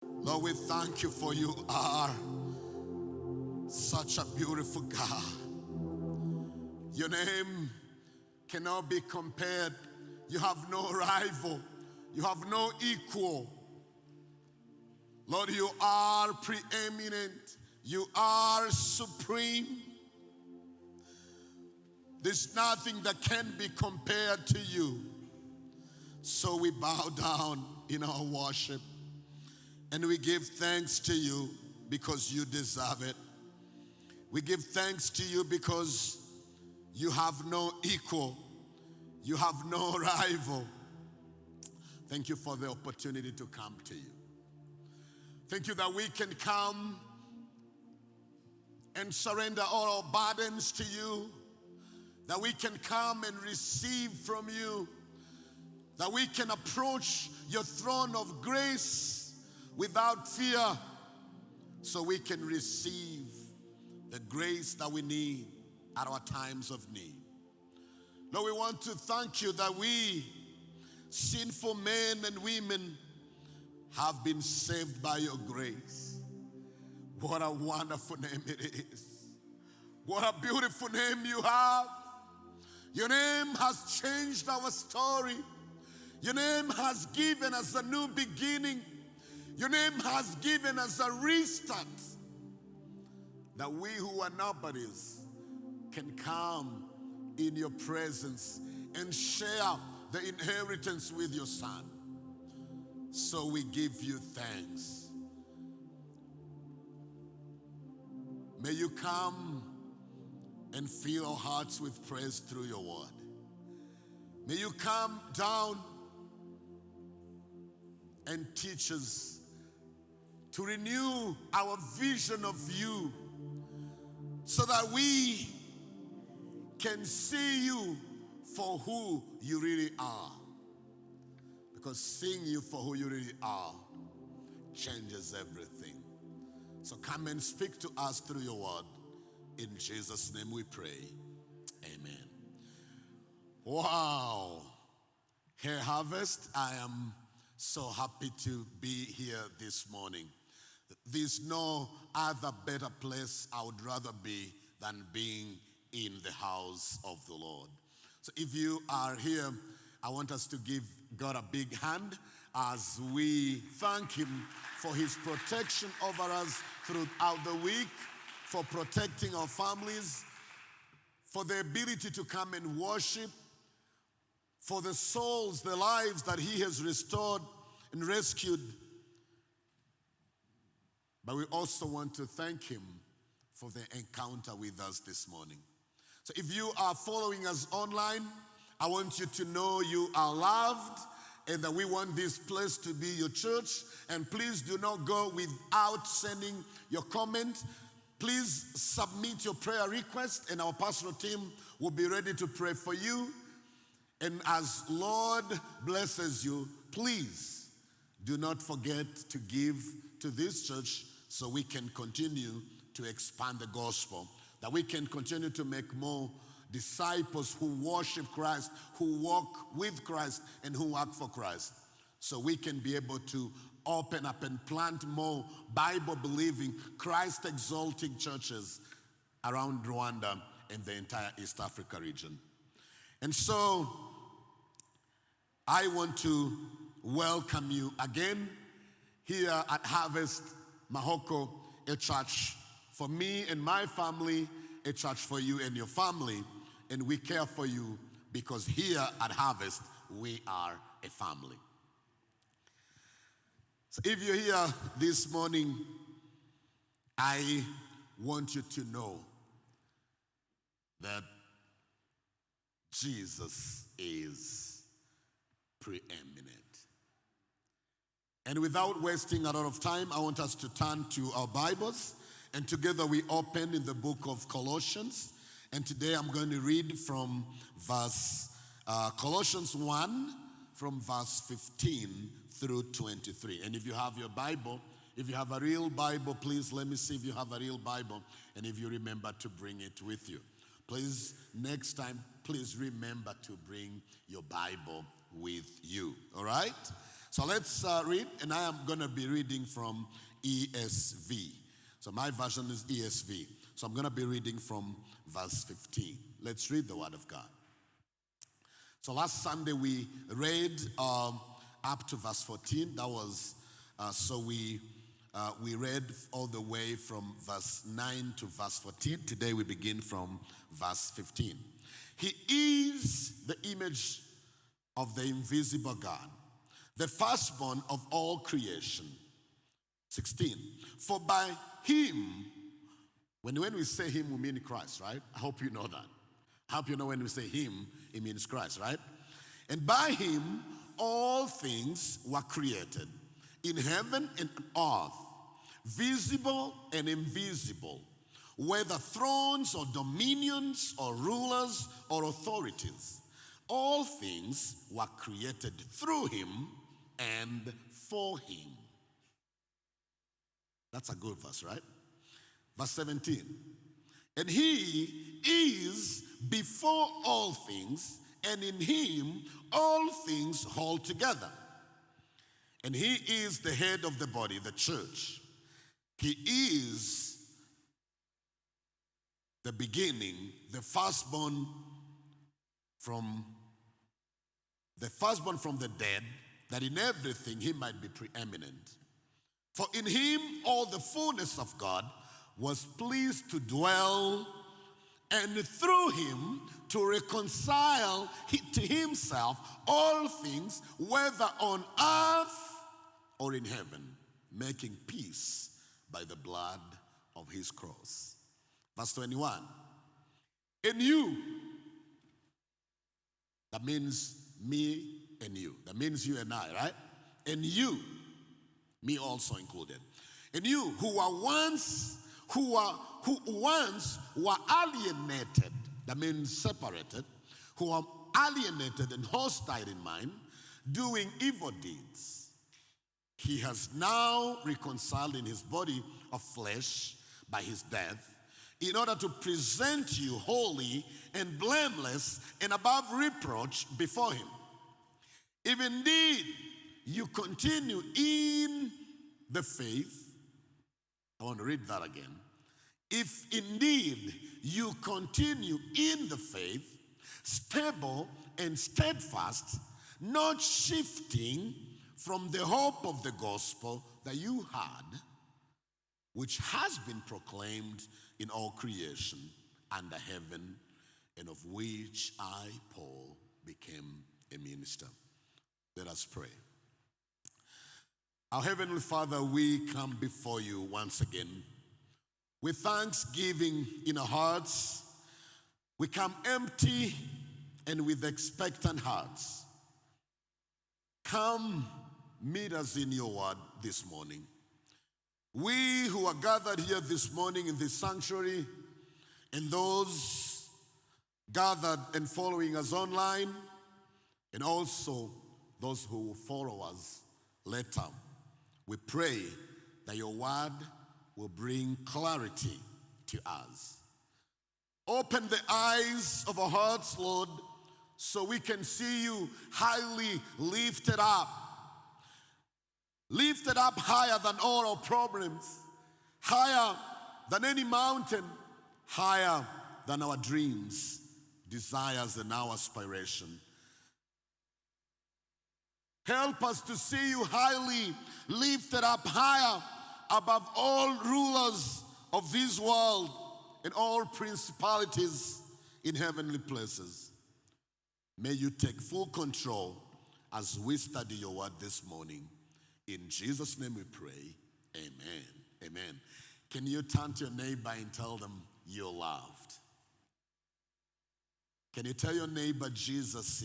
Lord, we thank you for you are such a beautiful God. Your name cannot be compared. You have no rival. You have no equal. Lord, you are preeminent. You are supreme. There's nothing that can be compared to you. So we bow down in our worship and we give thanks to you because you deserve it. We give thanks to you because you have no equal. You have no rival. Thank you for the opportunity to come to you. Thank you that we can come and surrender all our burdens to you, that we can come and receive from you, that we can approach your throne of grace without fear, so we can receive the grace that we need at our times of need. Lord, we want to thank you that we, sinful men and women, have been saved by your grace. What a wonderful name it is. What a beautiful name you have. Your name has changed our story. Your name has given us a new beginning. Your name has given us a restart. That we who are nobodies can come in your presence and share the inheritance with your Son. So we give you thanks. May you come and fill our hearts with praise through your word. May you come down and teach us to renew our vision of you so that we can see you for who you really are. Because seeing you for who you really are changes everything. So come and speak to us through your word. In Jesus' name we pray. Amen. Wow. Hey Harvest, I am so happy to be here this morning. There's no other better place I would rather be than being in the house of the Lord. So if you are here, I want us to give God a big hand as we thank him for his protection over us throughout the week, for protecting our families, for the ability to come and worship, for the souls, the lives that he has restored and rescued. But we also want to thank him for the encounter with us this morning. So if you are following us online, I want you to know you are loved and that we want this place to be your church. And please do not go without sending your comment. Please submit your prayer request and our pastoral team will be ready to pray for you. And as Lord blesses you, please do not forget to give to this church so we can continue to expand the gospel, that we can continue to make more disciples who worship Christ, who walk with Christ, and who work for Christ. So we can be able to open up and plant more Bible-believing, Christ-exalting churches around Rwanda and the entire East Africa region. And so I want to welcome you again here at Harvest Mahoko, a church for me and my family, a church for you and your family, and we care for you because here at Harvest, we are a family. So if you're here this morning, I want you to know that Jesus is preeminent. And without wasting a lot of time, I want us to turn to our Bibles. And together we open in the book of Colossians. And today I'm going to read from Colossians 1, from verse 15 through 23. And if you have your Bible, if you have a real Bible, please let me see if you have a real Bible. And if you remember to bring it with you. Please, next time, please remember to bring your Bible with you. All right? So let's read, and I am going to be reading from ESV. So my version is ESV. So I'm going to be reading from verse 15. Let's read the word of God. So last Sunday we read up to verse 14. That was, we read all the way from verse 9 to verse 14. Today we begin from verse 15. He is the image of the invisible God, the firstborn of all creation. 16. For by him, when we say him, we mean Christ, right? I hope you know that. I hope you know when we say him, it means Christ, right? And by him, all things were created, in heaven and on earth, visible and invisible, whether thrones or dominions or rulers or authorities. All things were created through him and for him. That's a good verse, right? Verse 17. And he is before all things, and in him all things hold together. And he is the head of the body, the church. He is the beginning, the firstborn from the dead, that in everything he might be preeminent. For in him all the fullness of God was pleased to dwell, and through him to reconcile to himself all things, whether on earth or in heaven, making peace by the blood of his cross. Verse 21. And you, that means me and you. That means you and I, right? And you, me also included. And you who once were alienated, that means separated, who are alienated and hostile in mind, doing evil deeds, he has now reconciled in his body of flesh by his death, in order to present you holy and blameless and above reproach before him. If indeed you continue in the faith, I want to read that again. If indeed you continue in the faith, stable and steadfast, not shifting from the hope of the gospel that you had, which has been proclaimed in all creation under heaven, and of which I, Paul, became a minister. Let us pray. Our Heavenly Father, we come before you once again with thanksgiving in our hearts. We come empty and with expectant hearts. Come meet us in your word this morning. We who are gathered here this morning in this sanctuary, and those gathered and following us online, and also those who will follow us later, we pray that your word will bring clarity to us. Open the eyes of our hearts, Lord, so we can see you highly lifted up higher than all our problems, higher than any mountain, higher than our dreams, desires, and our aspiration. Help us to see you highly lifted up higher above all rulers of this world and all principalities in heavenly places. May you take full control as we study your word this morning. In Jesus' name we pray, amen, amen. Can you turn to your neighbor and tell them you're loved? Can you tell your neighbor Jesus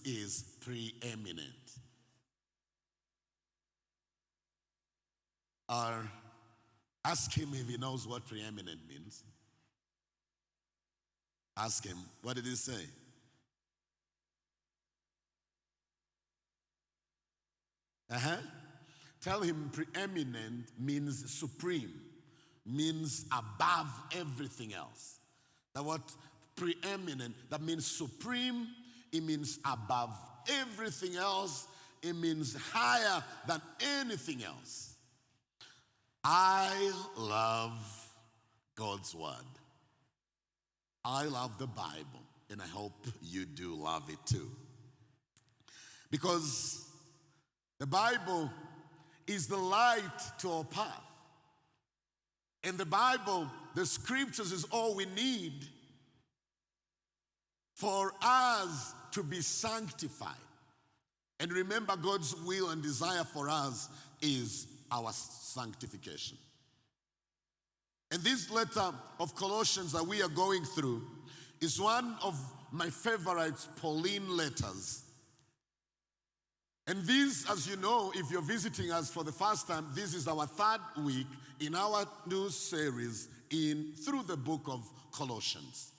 is preeminent? Or ask him if he knows what preeminent means. Ask him, what did he say? Tell him preeminent means supreme, means above everything else. That what preeminent, that means supreme, it means above everything else. It means higher than anything else. I love God's word. I love the Bible, and I hope you do love it too. Because the Bible is the light to our path. And the Bible, the scriptures, is all we need for us to be sanctified. And remember, God's will and desire for us is our sanctification. And this letter of Colossians that we are going through is one of my favorite Pauline letters. And this, as you know, if you're visiting us for the first time, this is our third week in our new series through the book of Colossians.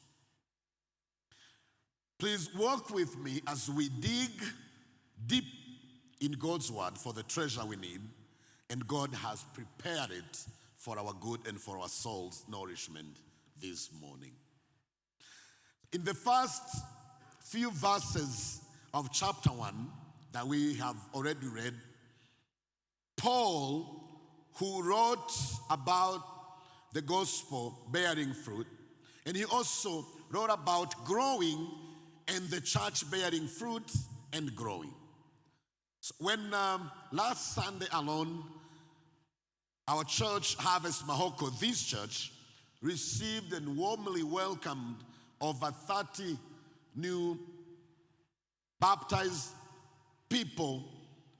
Please walk with me as we dig deep in God's word for the treasure we need, and God has prepared it for our good and for our soul's nourishment this morning. In the first few verses of chapter 1 that we have already read, Paul, who wrote about the gospel bearing fruit, and he also wrote about growing and the church bearing fruit and growing. So when last Sunday alone, our church, Harvest Mahoko, this church, received and warmly welcomed over 30 new baptized people,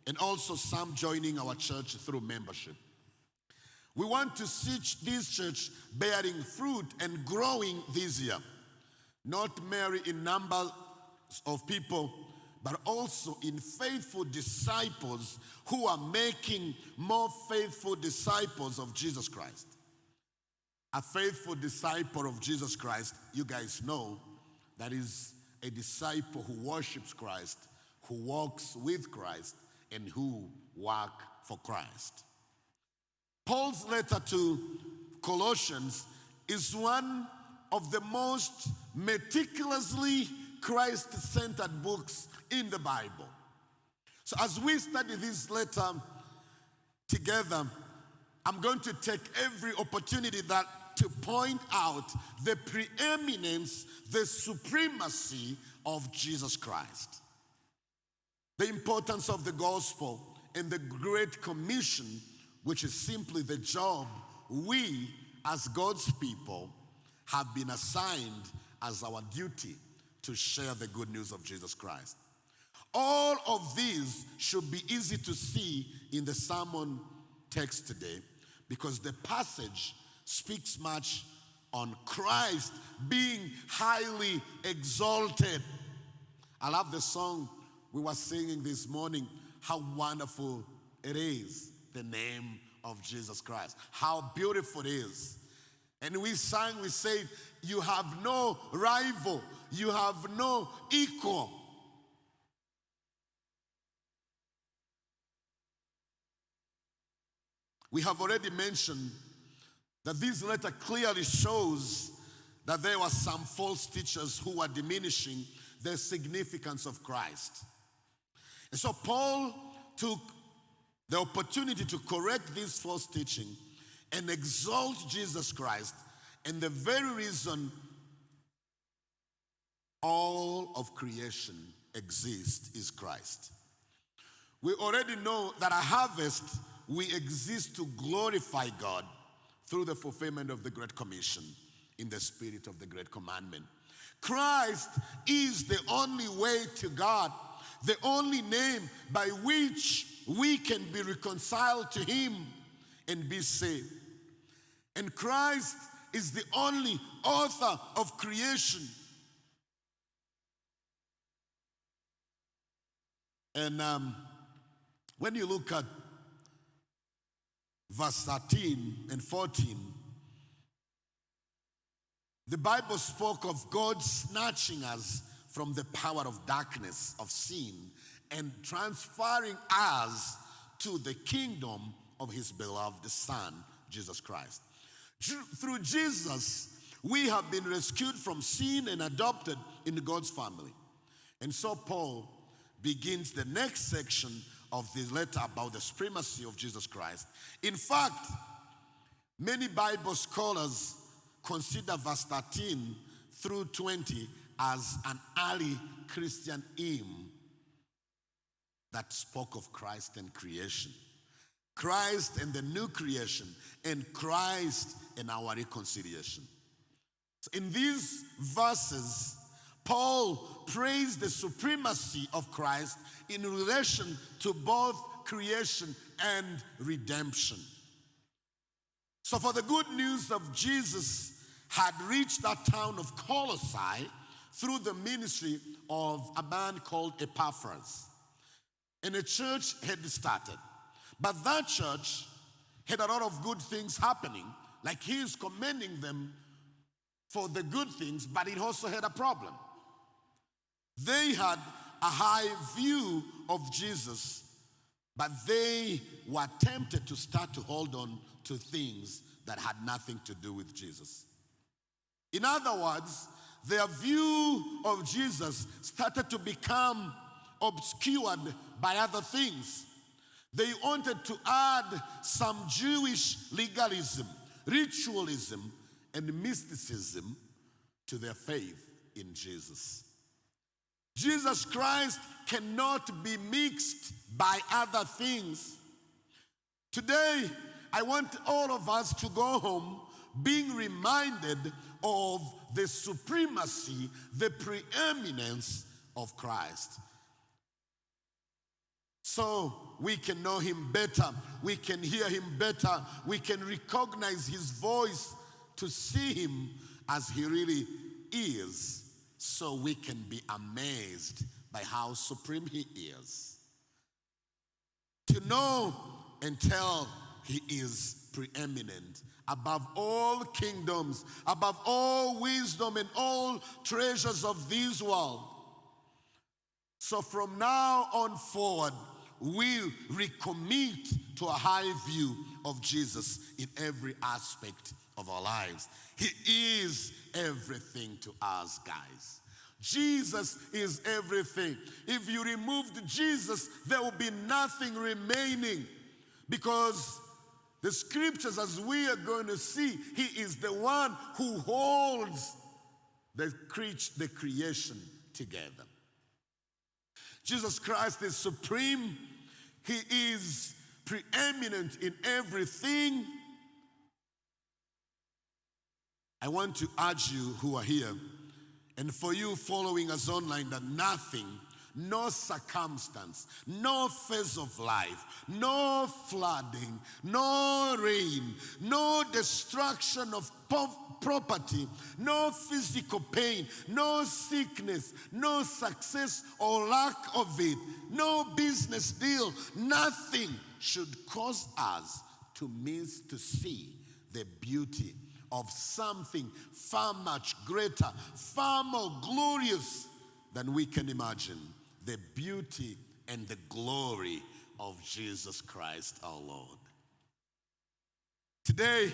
and also some joining our church through membership. We want to see this church bearing fruit and growing this year, not merely in numbers of people, but also in faithful disciples who are making more faithful disciples of Jesus Christ. A faithful disciple of Jesus Christ, you guys know, that is a disciple who worships Christ, who walks with Christ, and who work for Christ. Paul's letter to Colossians is one of the most meticulously Christ-centered books in the Bible. So as we study this letter together, I'm going to take every opportunity to point out the preeminence, the supremacy of Jesus Christ. The importance of the gospel and the Great Commission, which is simply the job we as God's people have been assigned as our duty to share the good news of Jesus Christ. All of these should be easy to see in the sermon text today, because the passage speaks much on Christ being highly exalted. I love the song we were singing this morning, how wonderful it is, the name of Jesus Christ. How beautiful it is. And we sang, we said, you have no rival, you have no equal. We have already mentioned that this letter clearly shows that there were some false teachers who were diminishing the significance of Christ. And so Paul took the opportunity to correct this false teaching and exalt Jesus Christ, and the very reason all of creation exists is Christ. We already know that at Harvest, we exist to glorify God through the fulfillment of the Great Commission in the spirit of the Great Commandment. Christ is the only way to God, the only name by which we can be reconciled to Him and be saved. And Christ is the only author of creation. And when you look at verse 13 and 14, the Bible spoke of God snatching us from the power of darkness, of sin, and transferring us to the kingdom of His beloved Son, Jesus Christ. Through Jesus, we have been rescued from sin and adopted into God's family. And so Paul begins the next section of the letter about the supremacy of Jesus Christ. In fact, many Bible scholars consider verse 13 through 20 as an early Christian hymn that spoke of Christ and creation. Christ and the new creation, and Christ and our reconciliation. So in these verses, Paul praised the supremacy of Christ in relation to both creation and redemption. So for the good news of Jesus had reached that town of Colossae through the ministry of a man called Epaphras. And a church had started. But that church had a lot of good things happening, like he is commending them for the good things, but it also had a problem. They had a high view of Jesus, but they were tempted to start to hold on to things that had nothing to do with Jesus. In other words, their view of Jesus started to become obscured by other things. They wanted to add some Jewish legalism, ritualism, and mysticism to their faith in Jesus. Jesus Christ cannot be mixed by other things. Today, I want all of us to go home being reminded of the supremacy, the preeminence of Christ. So we can know him better, we can hear him better, we can recognize his voice to see him as he really is, so we can be amazed by how supreme he is. To know and tell he is preeminent above all kingdoms, above all wisdom and all treasures of this world. So from now on forward, we recommit to a high view of Jesus in every aspect of our lives. He is everything to us, guys. Jesus is everything. If you removed Jesus, there will be nothing remaining, because the scriptures, as we are going to see, he is the one who holds the creation together. Jesus Christ is supreme. He is preeminent in everything. I want to urge you who are here, and for you following us online, that nothing, no circumstance, no phase of life, no flooding, no rain, no destruction of property, no physical pain, no sickness, no success or lack of it, no business deal, nothing should cause us to miss to see the beauty of something far much greater, far more glorious than we can imagine. The beauty and the glory of Jesus Christ our Lord. Today,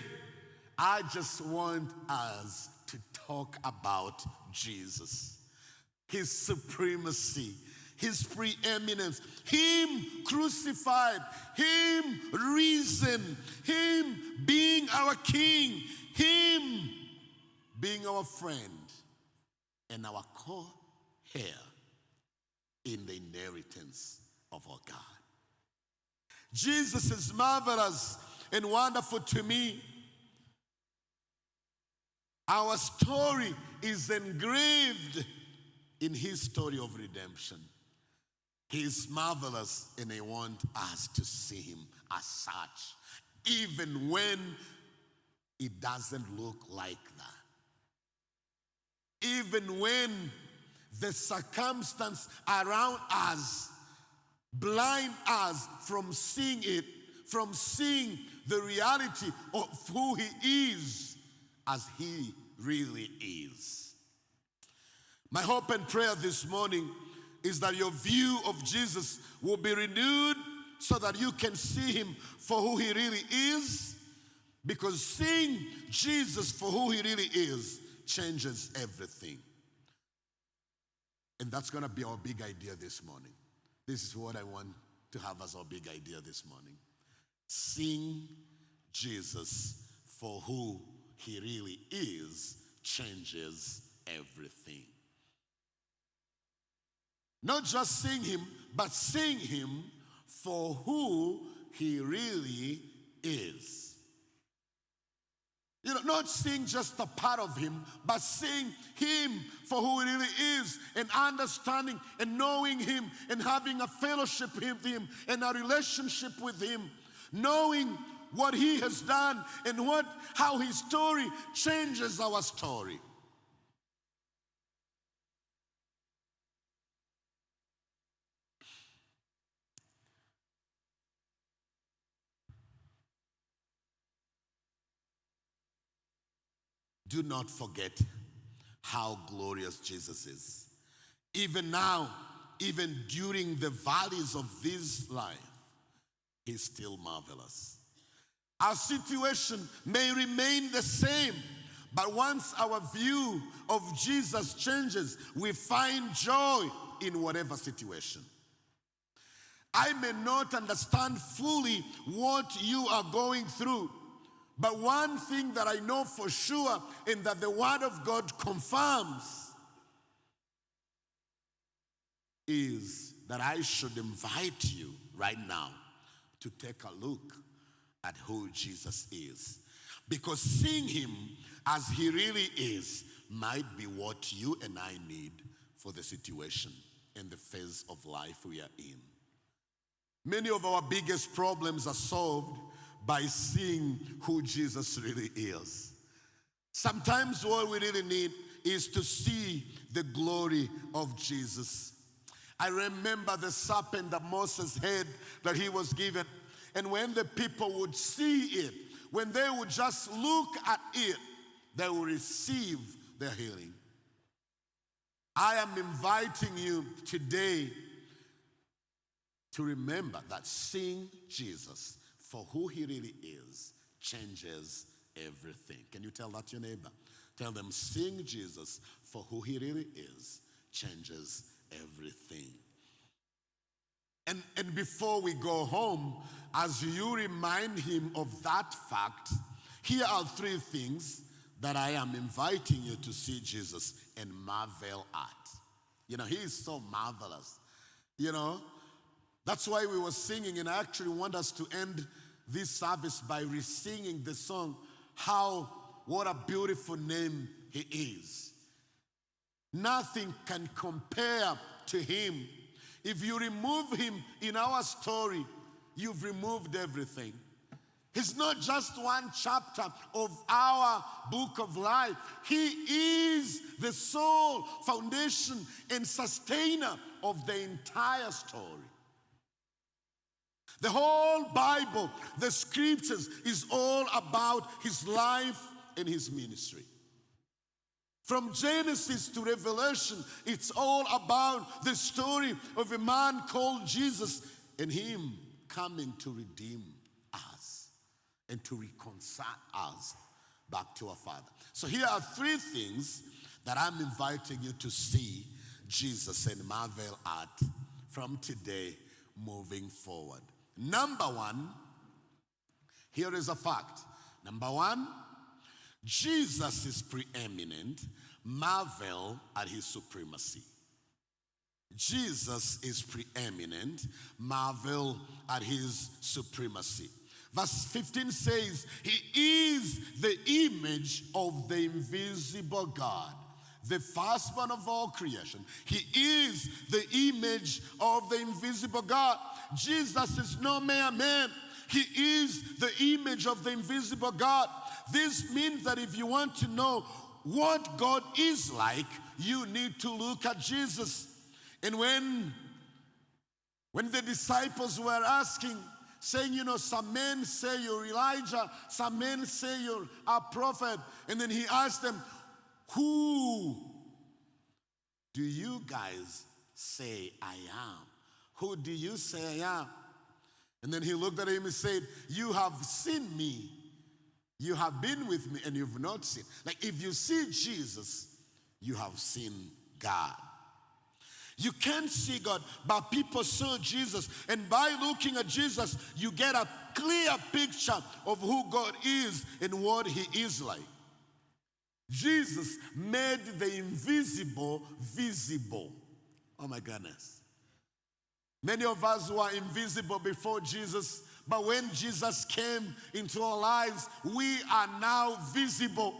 I just want us to talk about Jesus, his supremacy, his preeminence, him crucified, him risen, him being our king, him being our friend and our co-heir in the inheritance of our God. Jesus is marvelous and wonderful to me. Our story is engraved in his story of redemption. He is marvelous, and I want us to see him as such, even when it doesn't look like that. Even when the circumstance around us blind us from seeing it, from seeing the reality of who he is as he really is. My hope and prayer this morning is that your view of Jesus will be renewed so that you can see him for who he really is, because seeing Jesus for who he really is changes everything. And that's going to be our big idea this morning. This is what I want to have as our big idea this morning. Seeing Jesus for who he really is changes everything. Not just seeing him, but seeing him for who he really is. You know, not seeing just a part of him, but seeing him for who he really is, and understanding and knowing him and having a fellowship with him and a relationship with him, knowing what he has done and how his story changes our story. Do not forget how glorious Jesus is. Even now, even during the valleys of this life, he's still marvelous. Our situation may remain the same, but once our view of Jesus changes, we find joy in whatever situation. I may not understand fully what you are going through, but one thing that I know for sure, and that the Word of God confirms, is that I should invite you right now to take a look at who Jesus is. Because seeing him as he really is might be what you and I need for the situation and the phase of life we are in. Many of our biggest problems are solved by seeing who Jesus really is. Sometimes what we really need is to see the glory of Jesus. I remember the serpent that Moses had that he was given. And when the people would see it, when they would just look at it, they will receive their healing. I am inviting you today to remember that seeing Jesus for who he really is changes everything. Can you tell that to your neighbor? Tell them, seeing Jesus for who he really is changes everything. And before we go home, as you remind him of that fact, here are three things that I am inviting you to see Jesus and marvel at. You know, he is so marvelous. You know, that's why we were singing, and I actually want us to end this service by re-singing the song, what a beautiful name he is. Nothing can compare to him. If you remove him in our story, you've removed everything. He's not just one chapter of our book of life. He is the sole foundation and sustainer of the entire story. The whole Bible, the scriptures, is all about his life and his ministry. From Genesis to Revelation, it's all about the story of a man called Jesus and him coming to redeem us and to reconcile us back to our Father. So here are three things that I'm inviting you to see Jesus and marvel at from today moving forward. Number one, here is a fact. Number one, Jesus is preeminent. Marvel at his supremacy. Jesus is preeminent. Marvel at his supremacy. Verse 15 says, he is the image of the invisible God, the firstborn of all creation. He is the image of the invisible God. Jesus is no mere man. He is the image of the invisible God. This means that if you want to know what God is like, you need to look at Jesus. And when the disciples were asking, saying, you know, some men say you're Elijah, some men say you're a prophet, and then he asked them, who do you guys say I am? Who do you say I am? And then he looked at him and said, you have seen me. You have been with me and you've not seen. Like if you see Jesus, you have seen God. You can't see God, but people saw Jesus. And by looking at Jesus, you get a clear picture of who God is and what he is like. Jesus made the invisible visible. Oh my goodness. Many of us were invisible before Jesus, but when Jesus came into our lives, we are now visible.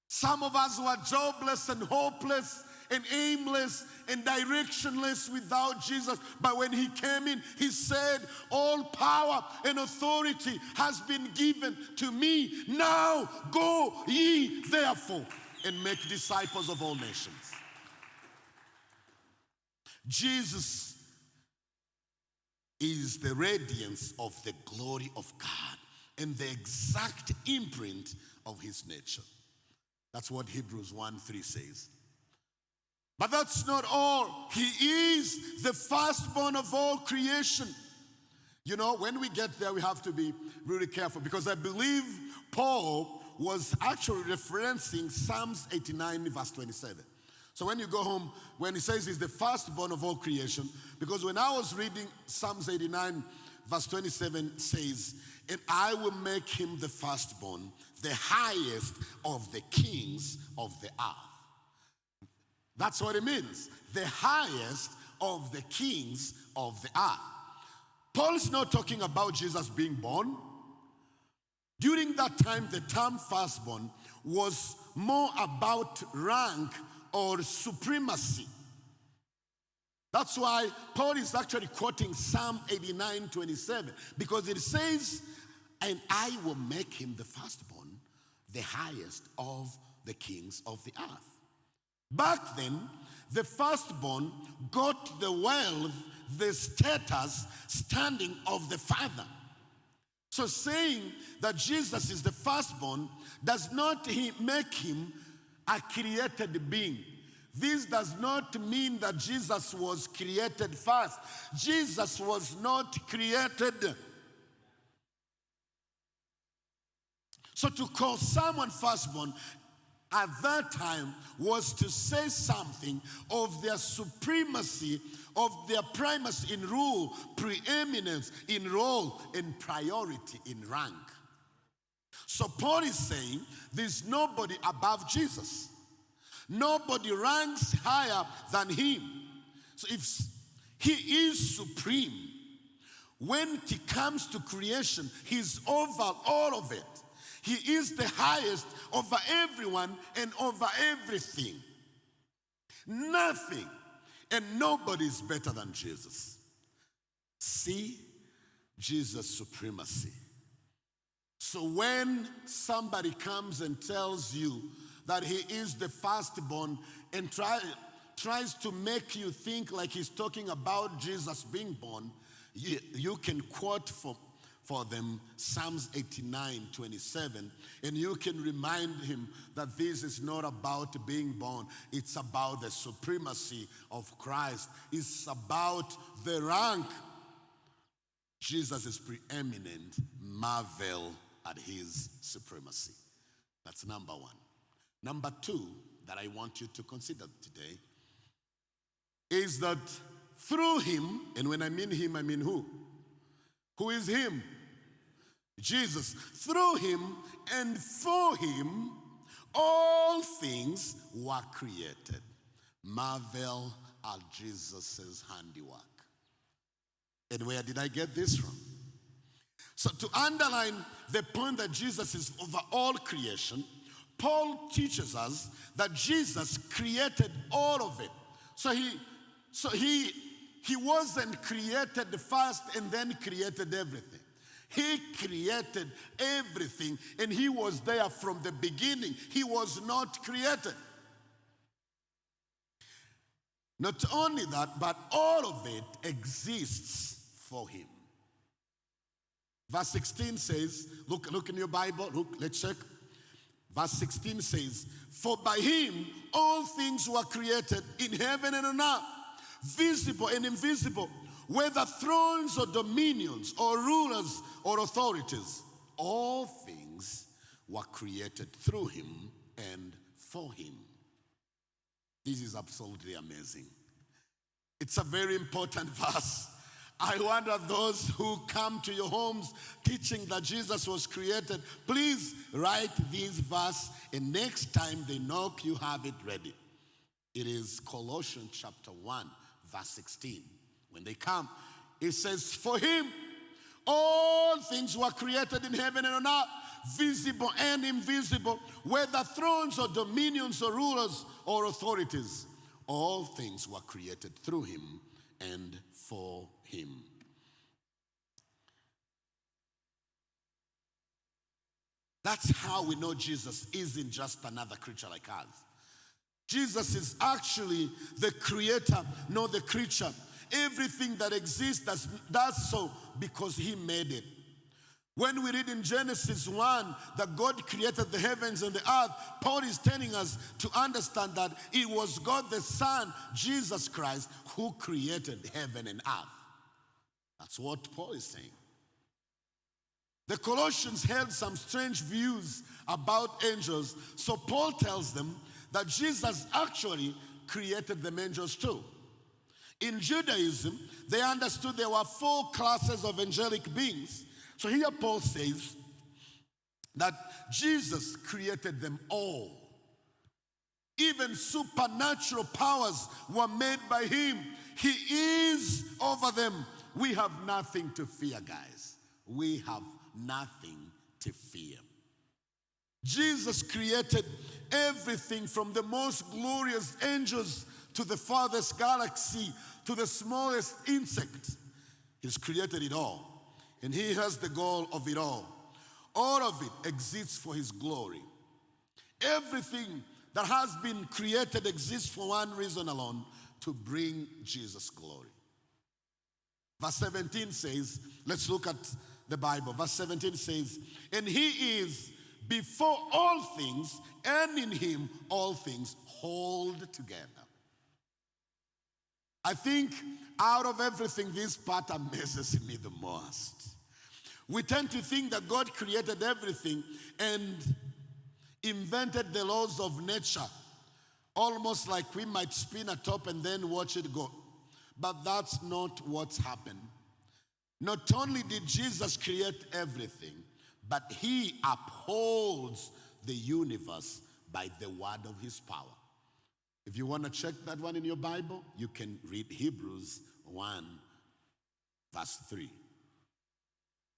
Some of us were jobless and hopeless and aimless and directionless without Jesus. But when he came in, he said, all power and authority has been given to me. Now go ye therefore and make disciples of all nations. Jesus is the radiance of the glory of God and the exact imprint of his nature. That's what Hebrews 1:3 says. But that's not all. He is the firstborn of all creation. You know, when we get there, we have to be really careful, because I believe Paul was actually referencing Psalms 89 verse 27. So when you go home, when he says he's the firstborn of all creation, because when I was reading Psalms 89 verse 27 says, and I will make him the firstborn, the highest of the kings of the earth. That's what it means. The highest of the kings of the earth. Paul is not talking about Jesus being born. During that time, the term firstborn was more about rank or supremacy. That's why Paul is actually quoting Psalm 89:27, because it says, and I will make him the firstborn, the highest of the kings of the earth. Back then, the firstborn got the wealth, the status, standing of the father. So saying that Jesus is the firstborn does not make him a created being. This does not mean that Jesus was created first. Jesus was not created. So to call someone firstborn at that time was to say something of their supremacy, of their primacy in rule, preeminence in role, and priority in rank. So Paul is saying there's nobody above Jesus. Nobody ranks higher than him. So if he is supreme, when it comes to creation, he's over all of it. He is the highest over everyone and over everything. Nothing and nobody is better than Jesus. See Jesus' supremacy. So when somebody comes and tells you that he is the firstborn and tries to make you think like he's talking about Jesus being born, you can quote for them Psalms 89:27, and you can remind him that this is not about being born. It's about the supremacy of Christ. It's about the rank. Jesus is preeminent. Marvel at his supremacy. That's number one. Number two that I want you to consider today is that through him, and when I mean him, I mean who? Who is him? Jesus. Through him and for him, all things were created. Marvel at Jesus' handiwork. And where did I get this from? So to underline the point that Jesus is over all creation, Paul teaches us that Jesus created all of it. So he wasn't created first and then created everything. He created everything, and he was there from the beginning. He was not created. Not only that, but all of it exists for him. Verse 16 says, look in your Bible, let's check. Verse 16 says, for by him all things were created in heaven and on earth, visible and invisible, whether thrones or dominions or rulers or authorities. All things were created through him and for him. This is absolutely amazing. It's a very important verse. I wonder those who come to your homes teaching that Jesus was created, please write this verse, and next time they knock, you have it ready. It is Colossians chapter 1, verse 16. When they come, it says, for him, all things were created in heaven and on earth, visible and invisible, whether thrones or dominions or rulers or authorities. All things were created through him and for him. That's how we know Jesus isn't just another creature like us. Jesus is actually the creator, not the creature. Everything that exists does so because he made it. When we read in Genesis 1 that God created the heavens and the earth, Paul is telling us to understand that it was God the Son, Jesus Christ, who created heaven and earth. That's what Paul is saying. The Colossians held some strange views about angels, so Paul tells them that Jesus actually created them angels too. In Judaism, they understood there were 4 classes of angelic beings. So here Paul says that Jesus created them all. Even supernatural powers were made by him. He is over them. We have nothing to fear, guys. We have nothing to fear. Jesus created everything from the most glorious angels to the farthest galaxy to the smallest insect. He's created it all. And he has the goal of it all. All of it exists for his glory. Everything that has been created exists for one reason alone, to bring Jesus glory. Verse 17 says, let's look at the Bible. Verse 17 says, and he is before all things, and in him all things hold together. I think out of everything, this part amazes me the most. We tend to think that God created everything and invented the laws of nature, almost like we might spin a top and then watch it go. But that's not what's happened. Not only did Jesus create everything, but he upholds the universe by the word of his power. If you want to check that one in your Bible, you can read Hebrews 1, verse 3.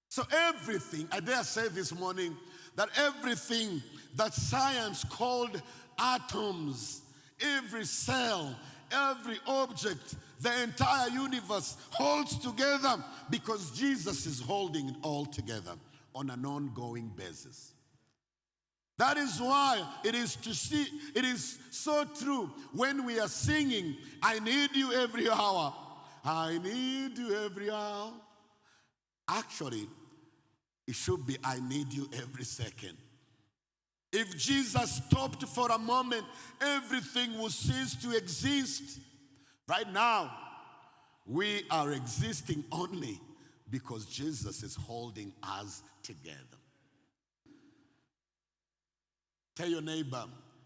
So everything, I dare say this morning, that everything that science called atoms, every cell, every object, the entire universe holds together because Jesus is holding it all together on an ongoing basis. That is why it is so true when we are singing, I need you every hour. I need you every hour. Actually, it should be, I need you every second. If Jesus stopped for a moment, everything would cease to exist. Right now, we are existing only because Jesus is holding us together. Tell your neighbor,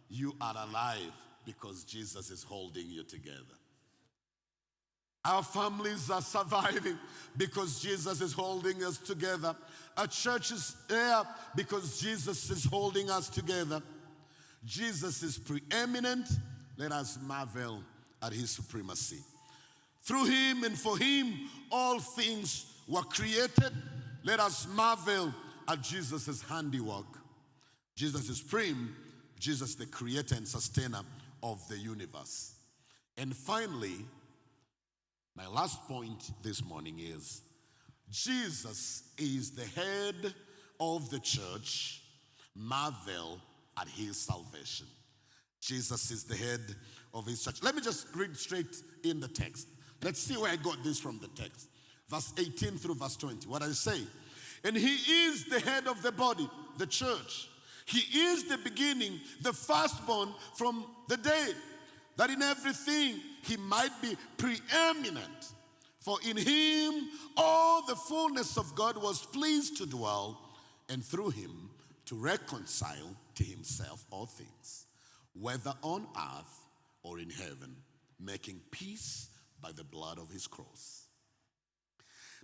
you are alive because Jesus is holding you together. Our families are surviving because Jesus is holding us together. Our church is there because Jesus is holding us together. Jesus is preeminent. Let us marvel at his supremacy. Through him and for him, all things were created. Let us marvel at Jesus' handiwork. Jesus is supreme. Jesus, the creator and sustainer of the universe. And finally, my last point this morning is, Jesus is the head of the church. Marvel at his salvation. Jesus is the head of his church. Let me just read straight in the text. Let's see where I got this from the text. Verse 18 through verse 20. What I say? And he is the head of the body, the church. He is the beginning, the firstborn from the dead, that in everything he might be preeminent. For in him all the fullness of God was pleased to dwell, and through him to reconcile to himself all things, whether on earth or in heaven, making peace by the blood of his cross.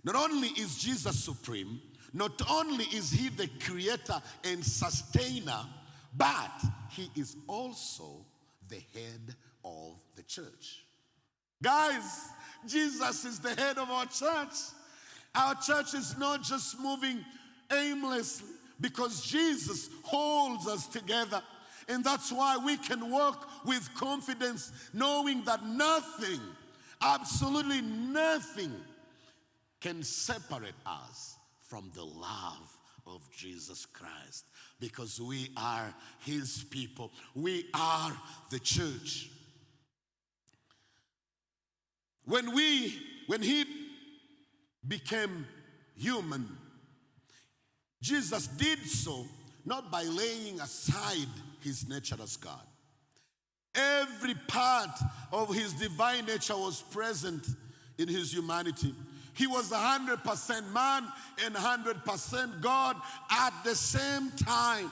Not only is Jesus supreme, not only is he the creator and sustainer, but he is also the head of the church. Guys, Jesus is the head of our church. Our church is not just moving aimlessly because Jesus holds us together. And that's why we can walk with confidence, knowing that nothing, absolutely nothing, can separate us from the love of Jesus Christ, because we are his people. We are the church. When he became human, Jesus did so not by laying aside his nature as God. Every part of his divine nature was present in his humanity. He was 100% man and 100% God at the same time.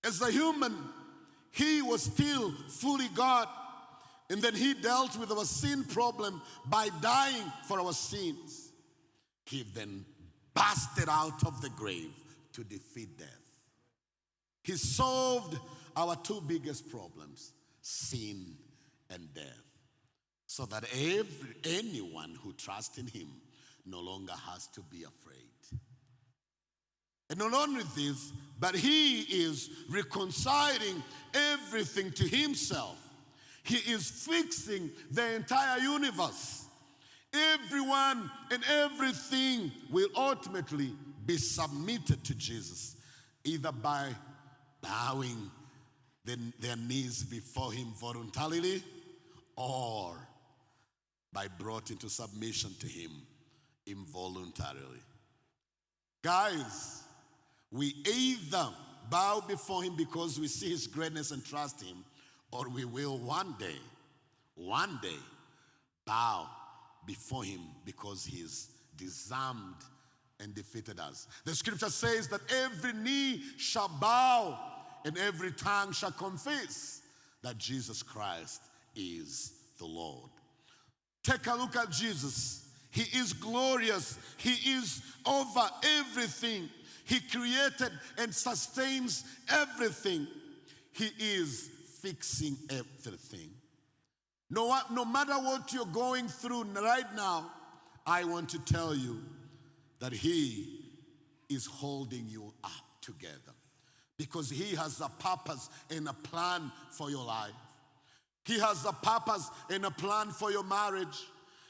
As a human, he was still fully God. And then he dealt with our sin problem by dying for our sins. He then busted out of the grave to defeat death. He solved our two biggest problems, sin and death, so that anyone who trusts in him no longer has to be afraid. And not only this, but he is reconciling everything to himself. He is fixing the entire universe. Everyone and everything will ultimately be submitted to Jesus, either by bowing their knees before him voluntarily, or by brought into submission to him involuntarily. Guys, we either bow before him because we see his greatness and trust him, or we will one day bow before him because he's disarmed and defeated us. The scripture says that every knee shall bow and every tongue shall confess that Jesus Christ is the Lord. Take a look at Jesus. He is glorious. He is over everything. He created and sustains everything. He is fixing everything. No matter what you're going through right now, I want to tell you that he is holding you up together, because he has a purpose and a plan for your life. He has a purpose and a plan for your marriage.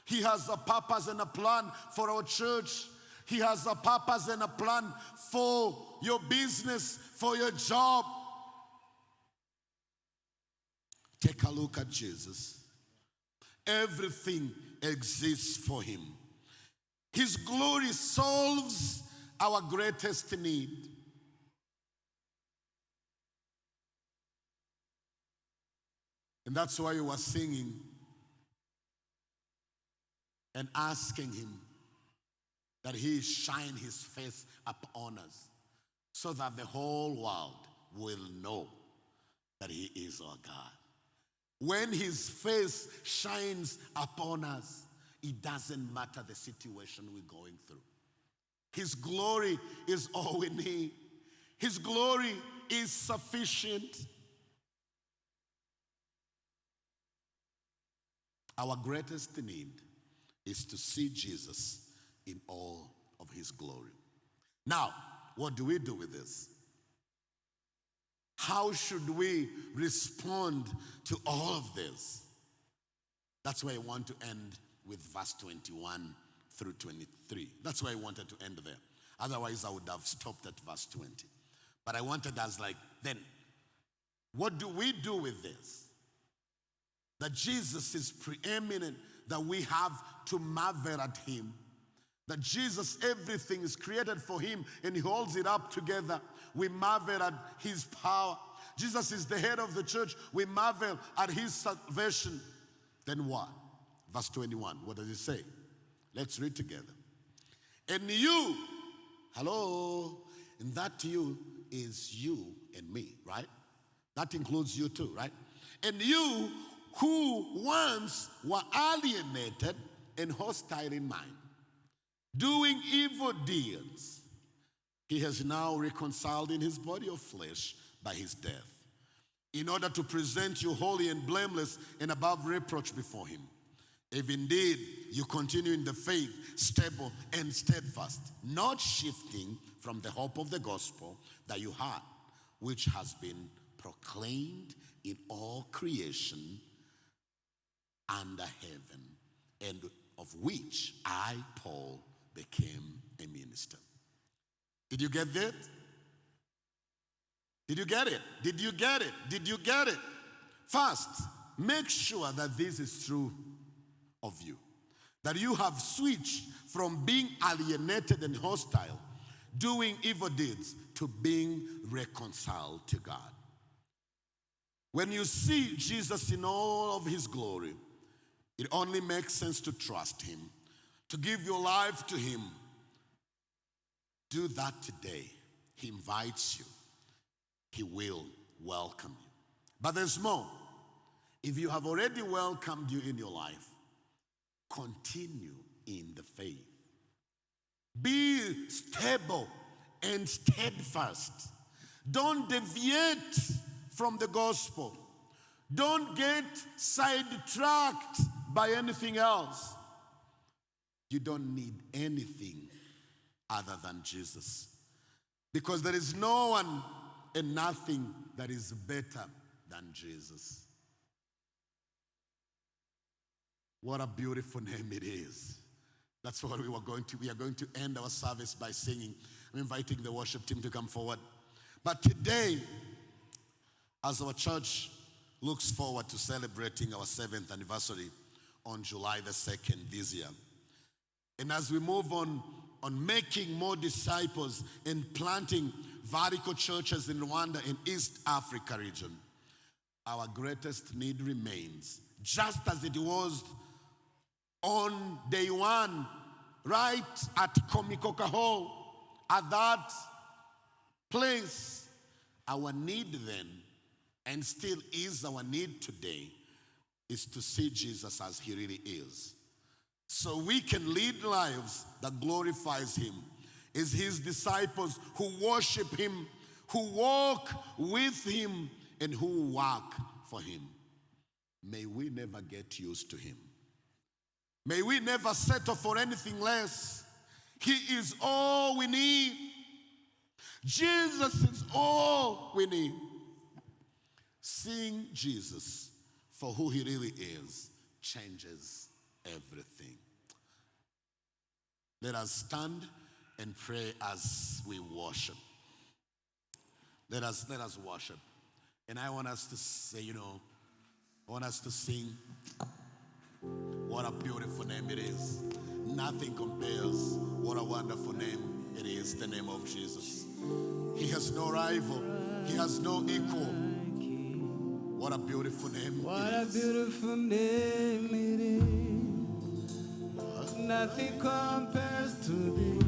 He has a purpose and a plan for our church. He has a purpose and a plan for your business, for your job. Take a look at Jesus. Everything exists for him. His glory solves our greatest need. And that's why you are singing and asking him that he shine his face upon us, so that the whole world will know that he is our God. When his face shines upon us, it doesn't matter the situation we're going through. His glory is all we need. His glory is sufficient. Our greatest need is to see Jesus in all of his glory. Now, what do we do with this? How should we respond to all of this? That's why I want to end with verse 21 through 23. That's why I wanted to end there. Otherwise, I would have stopped at verse 20. But I wanted us then, what do we do with this? That Jesus is preeminent, that we have to marvel at him. That Jesus, everything is created for him and he holds it up together. We marvel at his power. Jesus is the head of the church. We marvel at his salvation. Then what? Verse 21, what does it say? Let's read together. And you, hello, and that you is you and me, right? That includes you too, right? And you who once were alienated and hostile in mind, doing evil deeds, he has now reconciled in his body of flesh by his death, in order to present you holy and blameless and above reproach before him. If indeed you continue in the faith, stable and steadfast, not shifting from the hope of the gospel that you had, which has been proclaimed in all creation under heaven, and of which I, Paul, became a minister. Did you get that? Did you get it? Did you get it? Did you get it? First, make sure that this is true of you. That you have switched from being alienated and hostile, doing evil deeds, to being reconciled to God. When you see Jesus in all of his glory, it only makes sense to trust him, to give your life to him. Do that today. He invites you. He will welcome you. But there's more. If you have already welcomed you in your life, continue in the faith. Be stable and steadfast. Don't deviate from the gospel. Don't get sidetracked by anything else. You don't need anything other than Jesus. Because there is no one and nothing that is better than Jesus. What a beautiful name it is. That's what we are going to end our service by singing. I'm inviting the worship team to come forward. But today, as our church looks forward to celebrating our 7th anniversary on July the 2nd this year, and as we move on making more disciples and planting vertical churches in Rwanda and East Africa region, our greatest need remains, just as it was on day one, right at Komikokaho, at that place. Our need then, and still is our need today, is to see Jesus as he really is. So we can lead lives that glorifies him, as his disciples who worship him, who walk with him, and who work for him. May we never get used to him. May we never settle for anything less. He is all we need. Jesus is all we need. Seeing Jesus for who he really is changes everything. Let us stand and pray as we worship. Let us worship. And I want us to say, I want us to sing. What a beautiful name it is. Nothing compares. What a wonderful name it is, the name of Jesus. He has no rival. He has no equal. What a beautiful name it is. What a beautiful name it is. Nothing compares to this.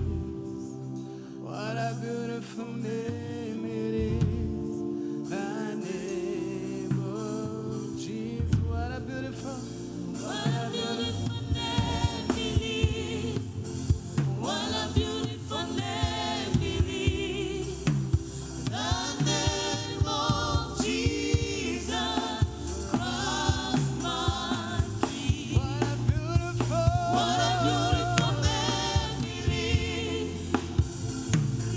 What a beautiful name it is. The name of Jesus. What a beautiful name it is. What a beautiful name it is. The name of Jesus Christ my King. What a beautiful name it is.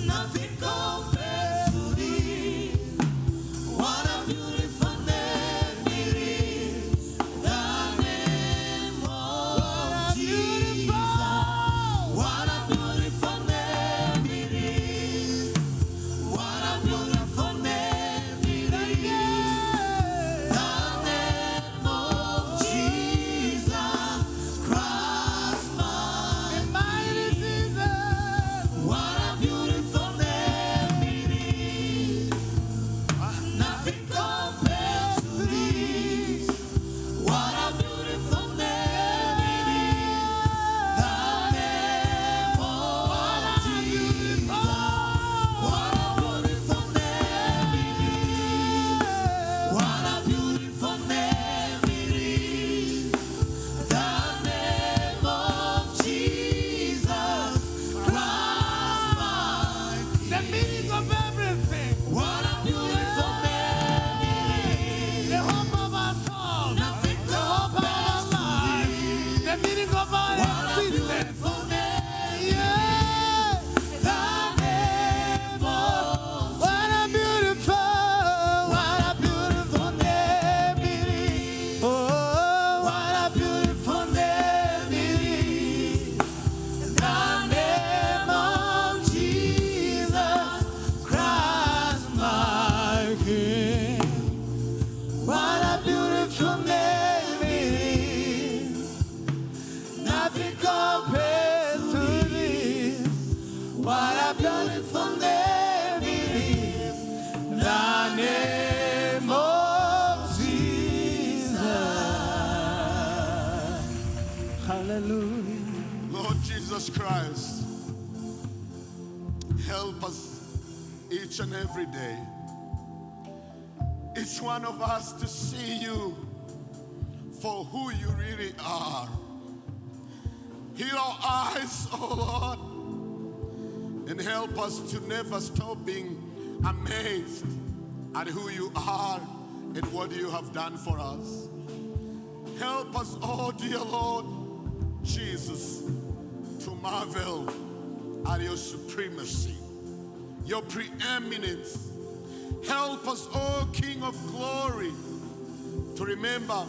Nothing compares. the meaning of everything. What a beautiful memory. The hope of our soul. Nothing The hope of our life. The meaning of our What a existence. beautiful memory. Yeah. The name of What a beautiful memory. Oh, what a beautiful memory. The name of Jesus Christ, my King. What a beautiful memory. Nothing compares to this. What a beautiful memory. The name of Jesus. hallelujah. Lord Jesus Christ, help us each and every day. Each one of us to see you for who you really are. Heal our eyes, oh Lord, and help us to never stop being amazed at who you are and what you have done for us. Help us, oh dear Lord Jesus, to marvel at your supremacy, your preeminence. Help us, oh King of glory, to remember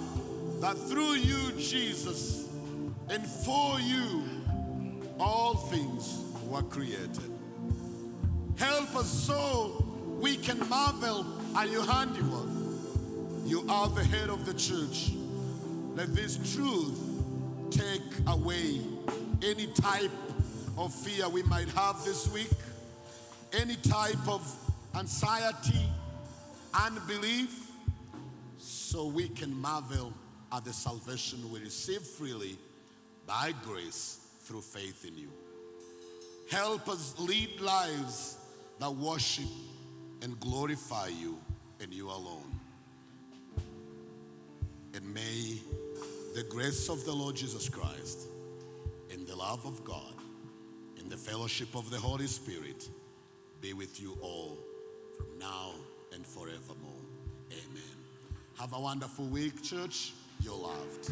that through you, Jesus, and for you, all things were created. Help us so we can marvel at your handiwork. You are the head of the church. Let this truth take away any type of fear we might have this week, any type of anxiety, unbelief, so we can marvel at the salvation we receive freely by grace through faith in you. Help us lead lives that worship and glorify you and you alone. And may the grace of the Lord Jesus Christ and the love of God and the fellowship of the Holy Spirit be with you all from now and forevermore. Amen. Have a wonderful week, church. You're loved.